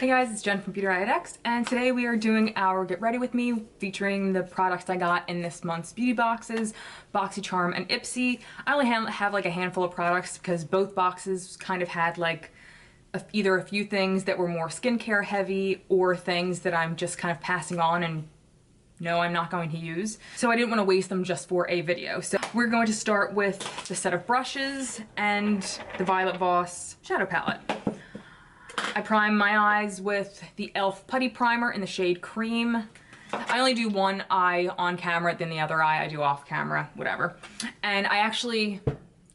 Hey guys, it's Jen from beautyriotx, and today we are doing our Get Ready With Me featuring the products I got in this month's beauty boxes, BoxyCharm and Ipsy. I only have like a handful of products because both boxes kind of had like either a few things that were more skincare heavy or things that I'm just kind of passing on and no, I'm not going to use. So I didn't want to waste them just for a video. So we're going to start with the set of brushes and the Violet Voss shadow palette. I prime my eyes with the e.l.f. Putty Primer in the shade Creme. I only do one eye on camera, then the other eye I do off camera, whatever. And I actually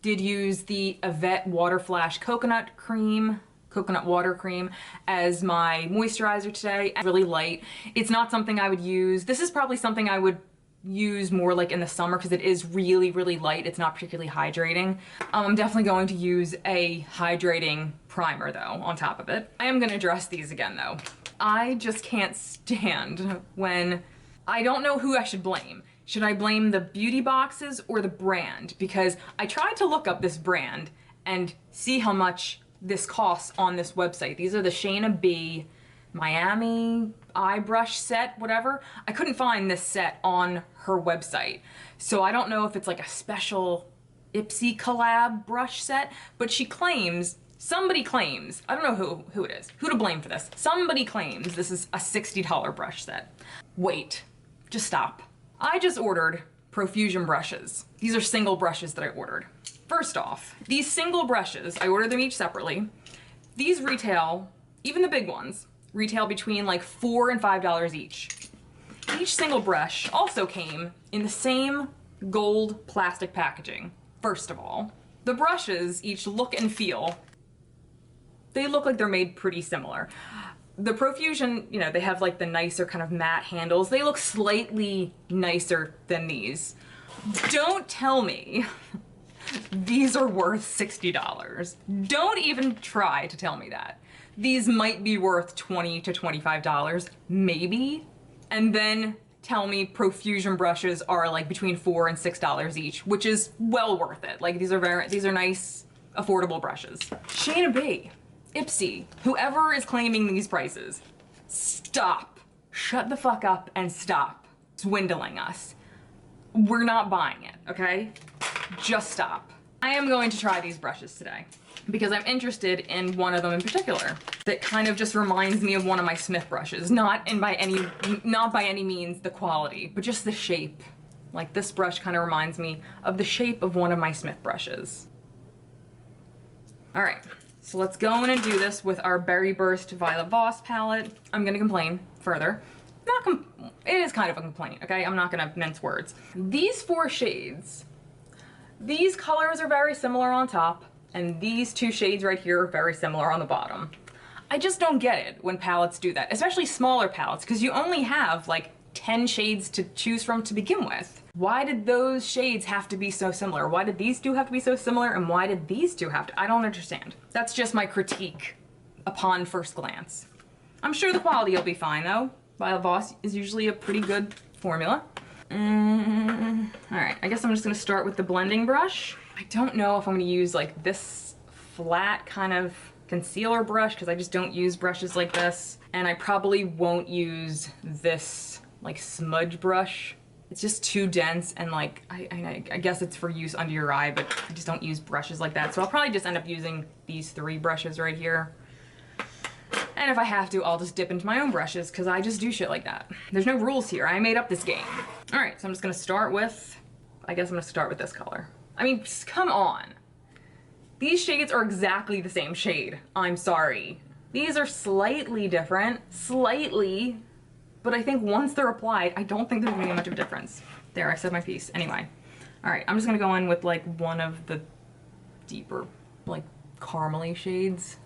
did use the Avocado Water Flash Coconut Water Cream as my moisturizer today. Really light. It's not something I would use. This is probably something I would use more like in the summer because it is really, really light. It's not particularly hydrating. I'm definitely going to use a hydrating primer though on top of it. I am going to address these again though. I just can't stand when I don't know who I should blame. Should I blame the beauty boxes or the brand? Because I tried to look up this brand and see how much this costs on this website. These are the Shayna B Miami eye brush set, whatever. I couldn't find this set on her website. So I don't know if it's like a special Ipsy collab brush set, but she claims, somebody claims, I don't know who it is, who to blame for this. Somebody claims this is a $60 brush set. Wait, just stop. I just ordered profusion brushes. These are single brushes that I ordered. First off, these single brushes, I ordered them each separately. These retail, even the big ones, retail between like $4 and $5 each. Each single brush also came in the same gold plastic packaging. First of all, the brushes each look and feel, they look like they're made pretty similar. The profusion, you know, they have like the nicer kind of matte handles. They look slightly nicer than these. Don't tell me these are worth $60. Don't even try to tell me that. These might be worth $20 to $25, maybe. And then tell me profusion brushes are like between $4 and $6 each, which is well worth it. Like these are nice, affordable brushes. Shayna B, Ipsy, whoever is claiming these prices, stop. Shut the fuck up and stop swindling us. We're not buying it, okay? Just stop. I am going to try these brushes today because I'm interested in one of them in particular that kind of just reminds me of one of my Smith brushes. Not by any means the quality, but just the shape. Like this brush kind of reminds me of the shape of one of my Smith brushes. All right, so let's go in and do this with our Berry Burst Violet Voss palette. I'm gonna complain further. It is kind of a complaint, okay? I'm not gonna mince words. These four shades, these colors are very similar on top, and these two shades right here are very similar on the bottom. I just don't get it when palettes do that, especially smaller palettes, because you only have like 10 shades to choose from to begin with. Why did those shades have to be so similar? Why did these two have to be so similar, and why did these two have to? I don't understand. That's just my critique upon first glance. I'm sure the quality will be fine though. Violet Voss is usually a pretty good formula. All right, I guess I'm just gonna start with the blending brush. I don't know if I'm gonna use like this flat kind of concealer brush because I just don't use brushes like this. And I probably won't use this like smudge brush. It's just too dense and like, I guess it's for use under your eye, but I just don't use brushes like that. So I'll probably just end up using these three brushes right here. And if I have to, I'll just dip into my own brushes because I just do shit like that. There's no rules here. I made up this game. All right, so I'm just gonna start with, I guess I'm gonna start with this color. I mean, come on. These shades are exactly the same shade. I'm sorry. These are slightly different, slightly, but I think once they're applied, I don't think there's gonna be much of a difference. There, I said my piece. Anyway, all right, I'm just gonna go in with like one of the deeper, like caramely shades.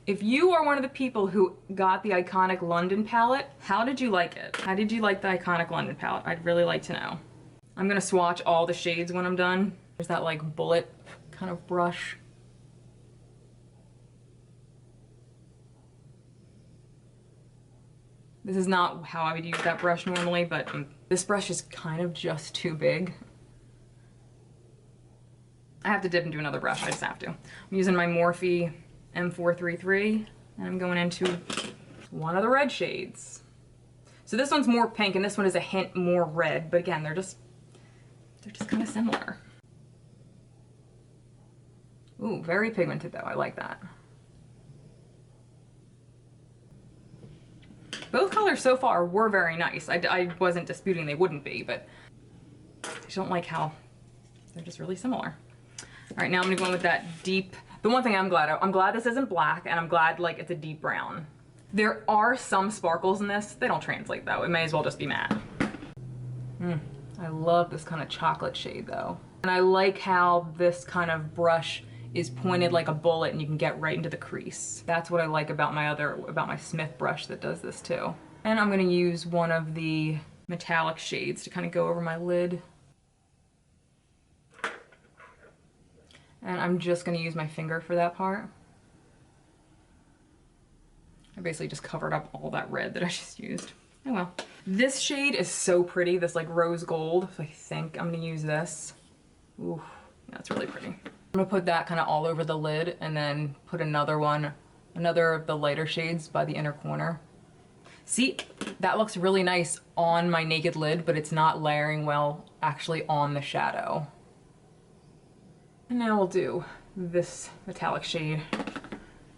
If you are one of the people who got the iconic London palette, how did you like it? How did you like the iconic London palette? I'd really like to know. I'm gonna swatch all the shades when I'm done. There's that like bullet kind of brush. This is not how I would use that brush normally, but this brush is kind of just too big. I have to dip into another brush, I just have to. I'm using my Morphe M433, and I'm going into one of the red shades. So this one's more pink, and this one is a hint more red, but again, they're just kind of similar. Ooh, very pigmented though, I like that. Both colors so far were very nice. I wasn't disputing they wouldn't be, but I just don't like how they're just really similar. All right, now I'm gonna go in with that deep, the one thing I'm glad this isn't black, and I'm glad like it's a deep brown. There are some sparkles in this. They don't translate though. It may as well just be matte. I love this kind of chocolate shade though. And I like how this kind of brush is pointed like a bullet and you can get right into the crease. That's what I like about my Smith brush that does this too. And I'm gonna use one of the metallic shades to kind of go over my lid. And I'm just gonna use my finger for that part. I basically just covered up all that red that I just used. Oh well. This shade is so pretty, this like rose gold. So I think I'm gonna use this. Ooh, yeah, that's really pretty. I'm gonna put that kind of all over the lid and then put another of the lighter shades by the inner corner. See, that looks really nice on my naked lid, but it's not layering well actually on the shadow. And now we'll do this metallic shade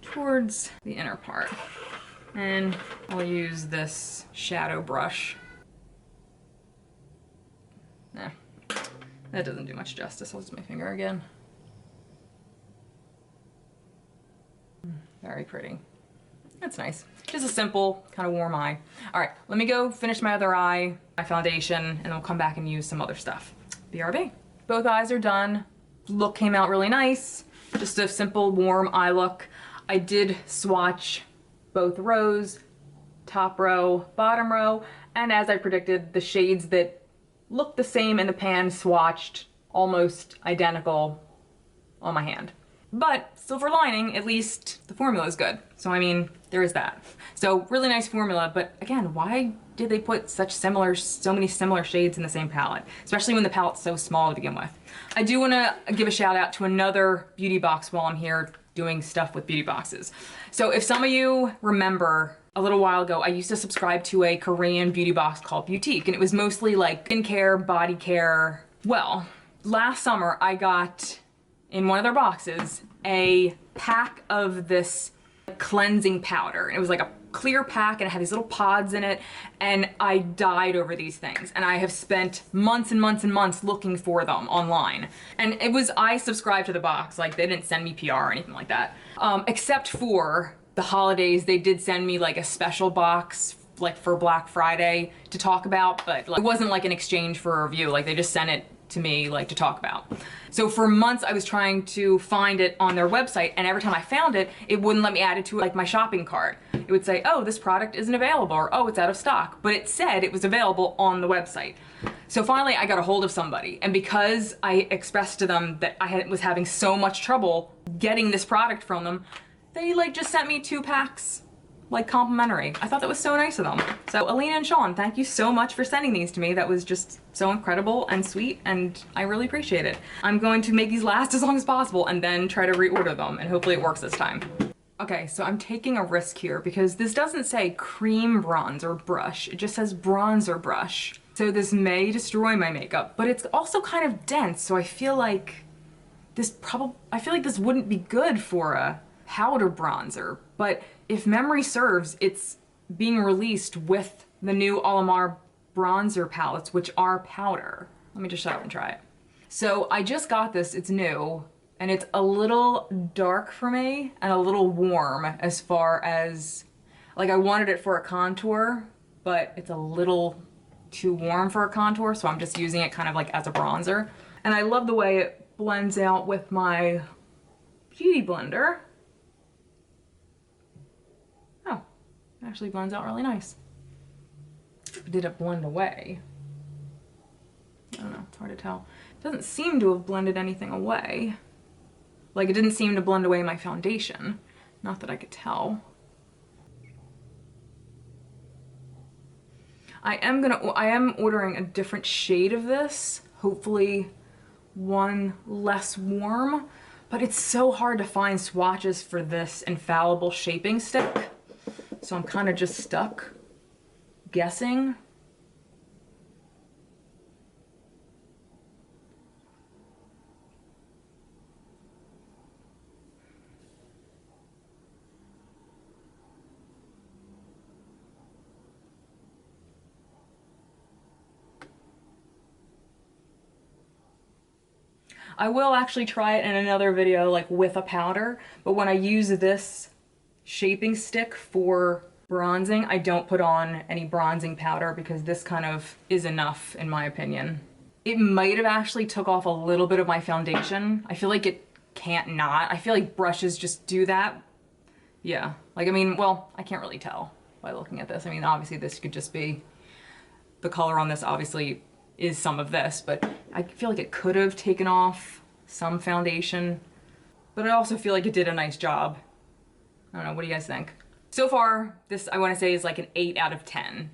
towards the inner part. And I'll use this shadow brush. Nah, that doesn't do much justice. I'll use my finger again. Very pretty. That's nice. Just a simple, kind of warm eye. All right, let me go finish my other eye, my foundation, and then we'll come back and use some other stuff. BRB. Both eyes are done. Look came out really nice. Just a simple, warm eye look. I did swatch both rows, top row, bottom row, and as I predicted, the shades that looked the same in the pan swatched almost identical on my hand. But silver lining, at least the formula is good. So I mean, there is that. So really nice formula, but again, why did they put so many similar shades in the same palette? Especially when the palette's so small to begin with. I do wanna give a shout out to another beauty box while I'm here doing stuff with beauty boxes. So if some of you remember, a little while ago, I used to subscribe to a Korean beauty box called Beautyriotx, and it was mostly like skincare, body care. Well, last summer I got in one of their boxes a pack of this cleansing powder. It was like a clear pack and it had these little pods in it, and I died over these things. And I have spent months and months and months looking for them online. And I subscribed to the box, like they didn't send me PR or anything like that. Except for the holidays, they did send me like a special box like for Black Friday to talk about, but like, it wasn't like an exchange for a review, like they just sent it to me like to talk about. So for months I was trying to find it on their website, and every time I found it, it wouldn't let me add it to like my shopping cart. It would say, oh, this product isn't available, or oh, it's out of stock, but it said it was available on the website. So finally I got a hold of somebody, and because I expressed to them that I was having so much trouble getting this product from them, they like just sent me 2 packs like complimentary. I thought that was so nice of them. So Alina and Sean, thank you so much for sending these to me. That was just so incredible and sweet, and I really appreciate it. I'm going to make these last as long as possible and then try to reorder them, and hopefully it works this time. Okay, so I'm taking a risk here because this doesn't say cream bronzer brush, it just says bronzer brush. So this may destroy my makeup, but it's also kind of dense, so I feel like this wouldn't be good for a powder bronzer, but if memory serves, it's being released with the new Alamar bronzer palettes, which are powder. Let me just shut up and try it. So I just got this, it's new, and it's a little dark for me and a little warm as far as, like I wanted it for a contour, but it's a little too warm for a contour, so I'm just using it kind of like as a bronzer. And I love the way it blends out with my beauty blender. Oh, it actually blends out really nice. Did it blend away? I don't know, it's hard to tell. It doesn't seem to have blended anything away. Like it didn't seem to blend away my foundation. Not that I could tell. I am ordering a different shade of this. Hopefully one less warm, but it's so hard to find swatches for this Infallible shaping stick. So I'm kind of just stuck guessing. I will actually try it in another video, like with a powder, but when I use this shaping stick for bronzing, I don't put on any bronzing powder because this kind of is enough in my opinion. It might have actually took off a little bit of my foundation. I feel like it can't not. I feel like brushes just do that. Yeah, like I mean, well, I can't really tell by looking at this. I mean, obviously this could just be, the color on this obviously is some of this, but I feel like it could have taken off some foundation, but I also feel like it did a nice job. I don't know, what do you guys think? So far, this I want to say is like an 8 out of 10.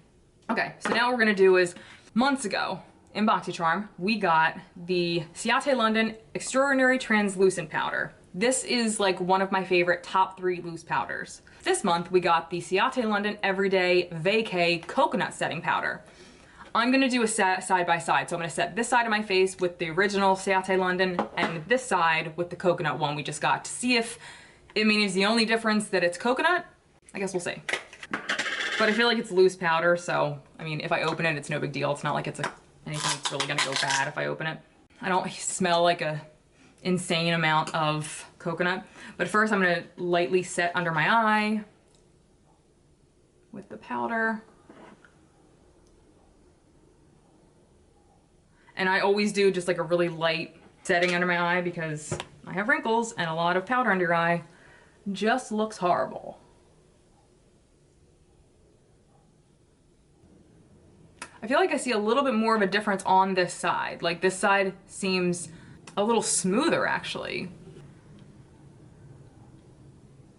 Okay, so now what we're gonna do is, months ago in BoxyCharm, we got the Ciate London Extraordinary Translucent Powder. This is like one of my favorite top 3 loose powders. This month we got the Ciate London Everday Vacay Coconut Setting Powder. I'm gonna do a side by side. So I'm gonna set this side of my face with the original Ciate London and this side with the coconut one we just got to see if it means the only difference that it's coconut. I guess we'll see. But I feel like it's loose powder, so I mean, if I open it, it's no big deal. It's not like it's anything that's really gonna go bad if I open it. I don't smell like a insane amount of coconut. But first I'm gonna lightly set under my eye with the powder. And I always do just like a really light setting under my eye because I have wrinkles and a lot of powder under your eye just looks horrible. I feel like I see a little bit more of a difference on this side. Like this side seems a little smoother actually.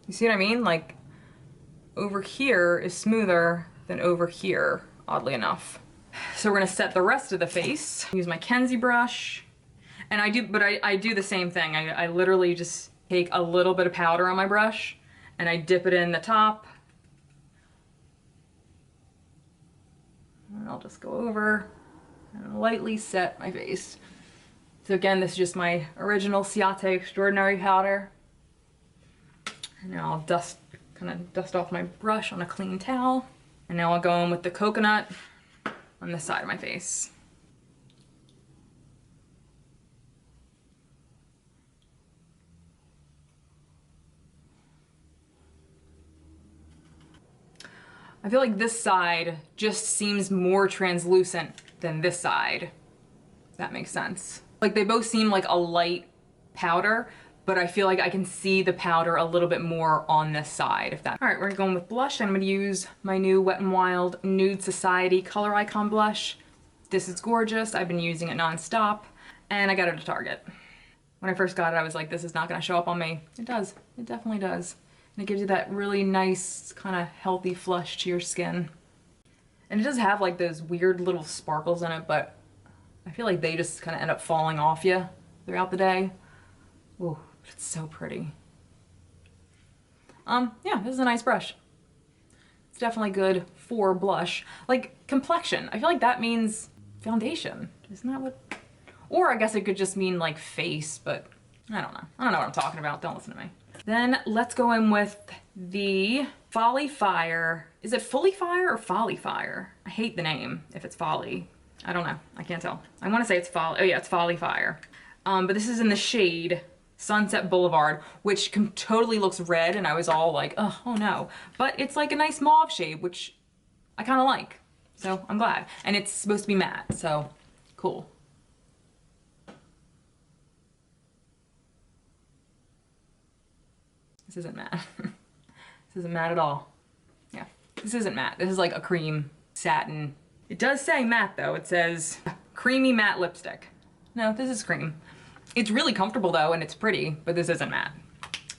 You see what I mean? Like over here is smoother than over here, oddly enough. So we're gonna set the rest of the face. Use my Kenzie brush. And I do the same thing. I literally just take a little bit of powder on my brush and I dip it in the top. And I'll just go over and lightly set my face. So again, this is just my original Ciate Extraordinary powder. And now I'll kind of dust off my brush on a clean towel. And now I'll go in with the coconut on this side of my face. I feel like this side just seems more translucent than this side, if that makes sense. Like they both seem like a light powder, but I feel like I can see the powder a little bit more on this side. All right, we're going with blush. I'm gonna use my new Wet n Wild Nude Society Color Icon blush. This is gorgeous. I've been using it nonstop, and I got it at Target. When I first got it, I was like, this is not gonna show up on me. It does, it definitely does. And it gives you that really nice, kind of healthy flush to your skin. And it does have like those weird little sparkles in it, but I feel like they just kind of end up falling off you throughout the day. Ooh. It's so pretty. Yeah, this is a nice brush. It's definitely good for blush. Like complexion, I feel like that means foundation. Isn't that what? Or I guess it could just mean like face, but I don't know. I don't know what I'm talking about. Don't listen to me. Then let's go in with the Folly Fire. Is it Fully Fire or Folly Fire? I hate the name if it's Folly. I don't know. I can't tell. I want to say it's Folly. Oh yeah, it's Folly Fire. But this is in the shade Sunset Boulevard, which totally looks red, and I was all like, oh no. But it's like a nice mauve shade, which I kind of like. So I'm glad. And it's supposed to be matte, so cool. This isn't matte. This isn't matte at all. Yeah, this isn't matte. This is like a cream satin. It does say matte though. It says creamy matte lipstick. No, this is cream. It's really comfortable though, and it's pretty, but this isn't matte.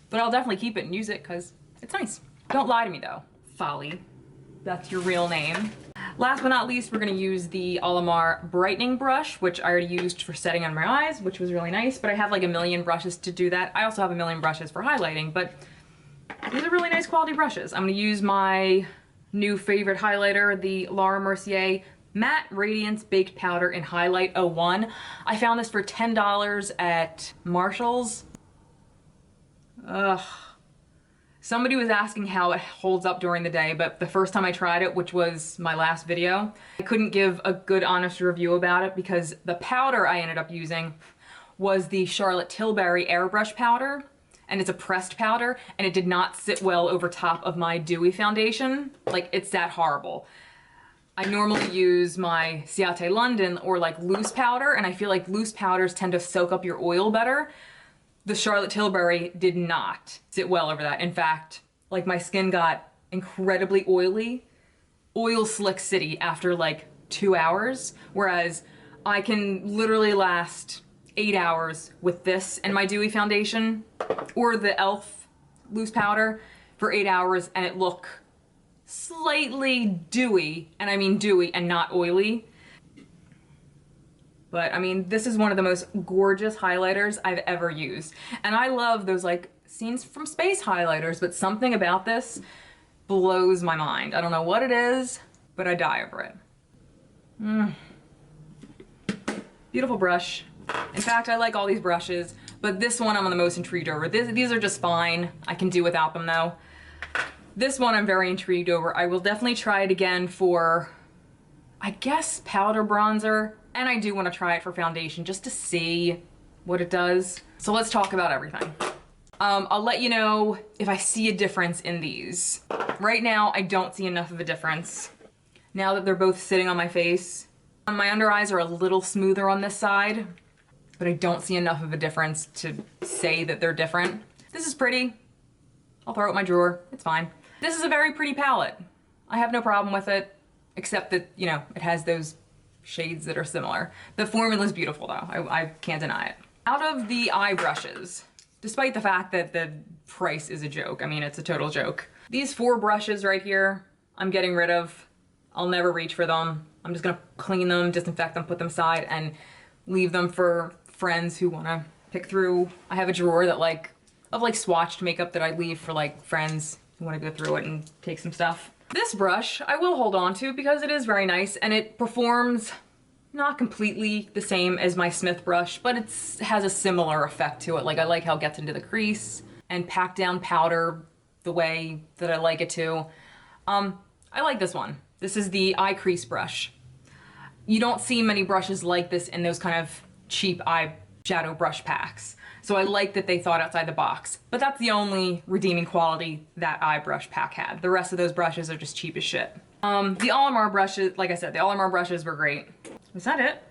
But I'll definitely keep it and use it because it's nice. Don't lie to me though. Folly, that's your real name. Last but not least, we're gonna use the Alamar brightening brush, which I already used for setting on my eyes, which was really nice, but I have like a million brushes to do that. I also have a million brushes for highlighting, but these are really nice quality brushes. I'm gonna use my new favorite highlighter, the Laura Mercier Matte Radiance Baked Powder in Highlight 01. I found this for $10 at Marshall's. Ugh. Somebody was asking how it holds up during the day, but the first time I tried it, which was my last video, I couldn't give a good honest review about it because the powder I ended up using was the Charlotte Tilbury Airbrush powder, and it's a pressed powder, and it did not sit well over top of my dewy foundation. Like, it's that horrible. I normally use my Ciate London or like loose powder, and I feel like loose powders tend to soak up your oil better. The Charlotte Tilbury did not sit well over that. In fact, like my skin got incredibly oily, oil slick city after like 2 hours, whereas I can literally last 8 hours with this and my dewy foundation or the e.l.f. loose powder for 8 hours and it look slightly dewy, and I mean dewy and not oily. But I mean, this is one of the most gorgeous highlighters I've ever used. And I love those like scenes from space highlighters, but something about this blows my mind. I don't know what it is, but I die over it. Beautiful brush. In fact, I like all these brushes, but this one I'm the most intrigued over. These are just fine. I can do without them though. This one I'm very intrigued over. I will definitely try it again for, I guess, powder bronzer. And I do want to try it for foundation just to see what it does. So let's talk about everything. I'll let you know if I see a difference in these. Right now, I don't see enough of a difference. Now that they're both sitting on my face. My under eyes are a little smoother on this side, but I don't see enough of a difference to say that they're different. This is pretty. I'll throw it in my drawer. It's fine. This is a very pretty palette. I have no problem with it, except that, you know, it has those shades that are similar. The formula is beautiful though, I can't deny it. Out of the eye brushes, despite the fact that the price is a joke, I mean it's a total joke, these 4 brushes right here I'm getting rid of. I'll never reach for them. I'm just gonna clean them, disinfect them, put them aside, and leave them for friends who wanna pick through. I have a drawer that of swatched makeup that I leave for like friends who wanna go through it and take some stuff. This brush I will hold on to because it is very nice and it performs not completely the same as my Smith brush, but it has a similar effect to it. Like I like how it gets into the crease and pack down powder the way that I like it to. I like this one. This is the eye crease brush. You don't see many brushes like this in those kind of cheap eyeshadow brush packs. So I like that they thought outside the box, but that's the only redeeming quality that eye brush pack had. The rest of those brushes are just cheap as shit. The Alamar brushes, like I said, the Alamar brushes were great. Was that it?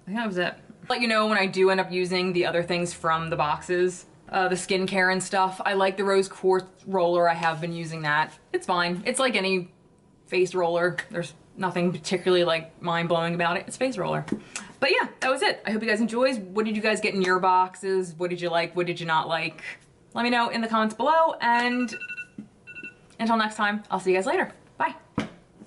I think that was it. I'll let you know when I do end up using the other things from the boxes, the skincare and stuff. I like the rose quartz roller. I have been using that. It's fine. It's like any face roller. There's nothing particularly like mind-blowing about it. It's face roller. But yeah, that was it. I hope you guys enjoyed. What did you guys get in your boxes? What did you like? What did you not like? Let me know in the comments below, and until next time, I'll see you guys later.